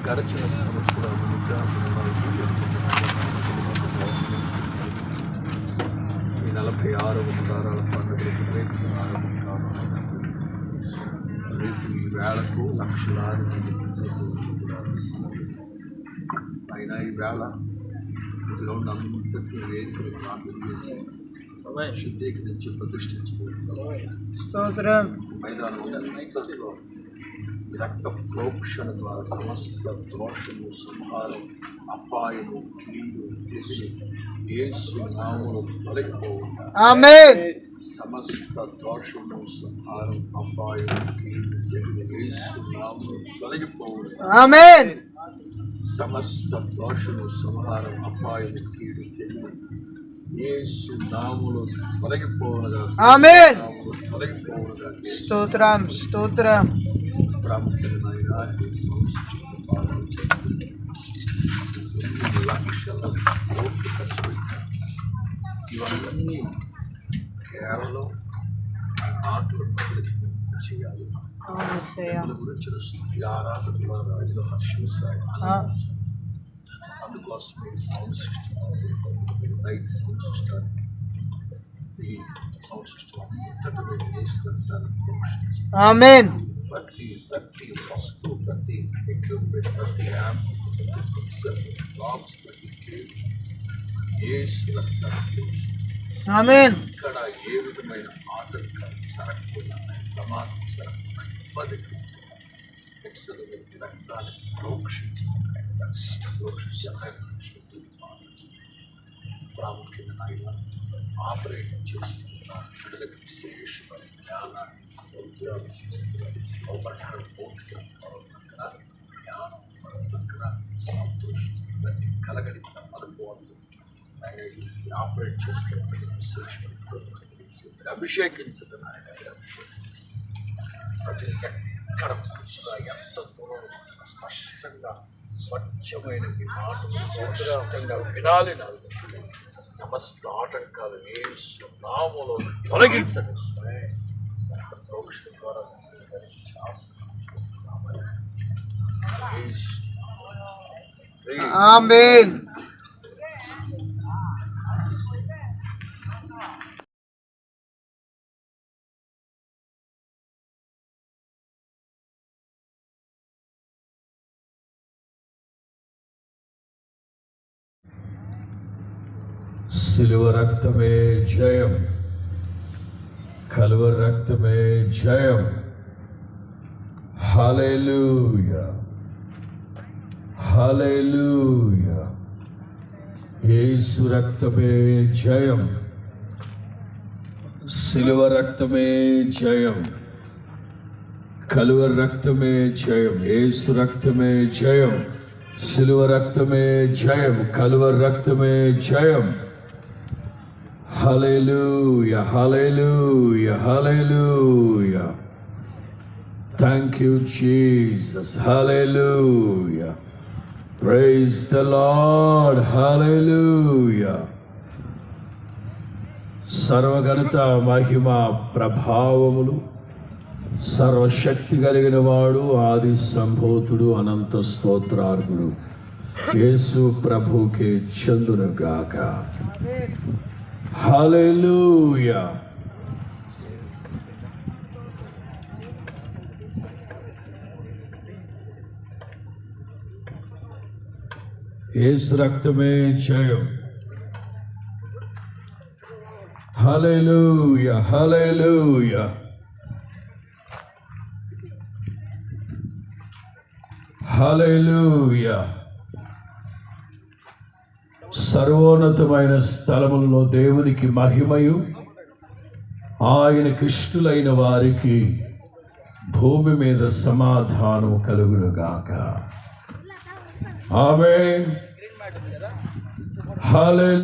గడచిన సంవత్సరాలు ఈ 46వ ఉదారాల పండుగలకు రేపు ఆరంభిస్తాను. రేపు ఈ వేళకు లక్షలాది మంది అయినా ఈ వేళ ఇందులో నమ్మకం వేదికలు ప్రార్థన చేసి శుద్ధీకరించి ప్రతిష్ఠించుకుంటున్నాం. మైదానంలో రక్త ప్రోక్షణ ద్వారా సమస్త దోషము, సంహారం, అపాయము, కీడు, తెగులు యేసు నామములో తొలగిపోవును. ఆమేన్. సమస్త దోషము, సంహారం, అపాయము, కీడు, తెగులు యేసు నామములో తొలగిపోవును. ఆమేన్. సమస్త దోషము, సంహారం, అపాయము, కీడు, తెగులు యేసు నామములో తొలగిపోవునుగా. ఆమేన్. తొలగిపోవునుగా. స్తోత్రం స్తోత్రం. ప్రాముఖ్యమైన లక్షల కోట్లు ఖర్చు పెట్టారు. ఇవన్నీ కేవలం ఆటలు చేయాలి. గురించి ఈ ఆరాధన రాజులో హర్షిస్తారు. అందుకోసమే sound system, light sound system, ఈ సౌండ్ సిస్టమ్ అంతటి మీద వేస్తున్నారు. ఆమేన్. ప్రతి వస్తువు, ప్రతి ఎక్విప్మెంట్, ప్రతి ర్యాంప్, ప్రతి పిక్సెల్, బాక్స్, ప్రతి కేక్ యేసు రక్తాన్ని. ఆమేన్. ఇక్కడ ఏ విధమైన ఆటంకాలు జరగకుండా, ప్రమాదం జరగకుండా, ఇబ్బంది పిక్సెల్ వ్యక్తి రక్తాన్ని ప్రాముఖ్యమైన ఆయన ఆపరేషన్ చేస్తున్న విడుదలకు విశేషమైన జ్ఞానాన్ని, సంతోషం ఇవన్నీ కలగలిగిన అనుభవంతో ఆయన ఆపరేట్ చేస్తున్న విశేషమైన అభిషేకించడం. ఆయన ప్రజలు ఎక్కడ కూర్చున్నా, ఎంత దూరం స్పష్టంగా స్వచ్ఛమైన మాటలు స్పష్టంగా వినాలి. సమస్త ఆటంకాలు యేసు నామములో తొలగించండి. ద్వారా ఆమేన్. సిలువ రక్తమే జయం, కలువ రక్తమే జయం. హల్లెలూయా హల్లెలూయా. యేసు రక్తమే జయం, సిలువ రక్తమే జయం, కలువ రక్తమే జయం. యేసు రక్తమే జయం, సిలువ రక్తమే జయం, కలువ రక్తమే జయం. Hallelujah, hallelujah, hallelujah. Thank you, Jesus. Hallelujah. Praise the Lord. Hallelujah. సర్వఘనత, మహిమ, ప్రభావములు సర్వశక్తి కలిగిన వాడు, ఆది సంభూతుడు, అనంత స్తోత్రార్హుడు యేసు ప్రభుకే చెందునుగాక. హల్లెలూయా. యేసు రక్తమే జయం. హల్లెలూయా హల్లెలూయా. హల్లెలూయా. సర్వోన్నతమైన స్థలములలో దేవునికి మహిమయు, ఆయనకి ఇష్టులైన వారికి భూమి మీద సమాధానము కలుగునుగాక. ఆమేన్. హల్లెలూయా.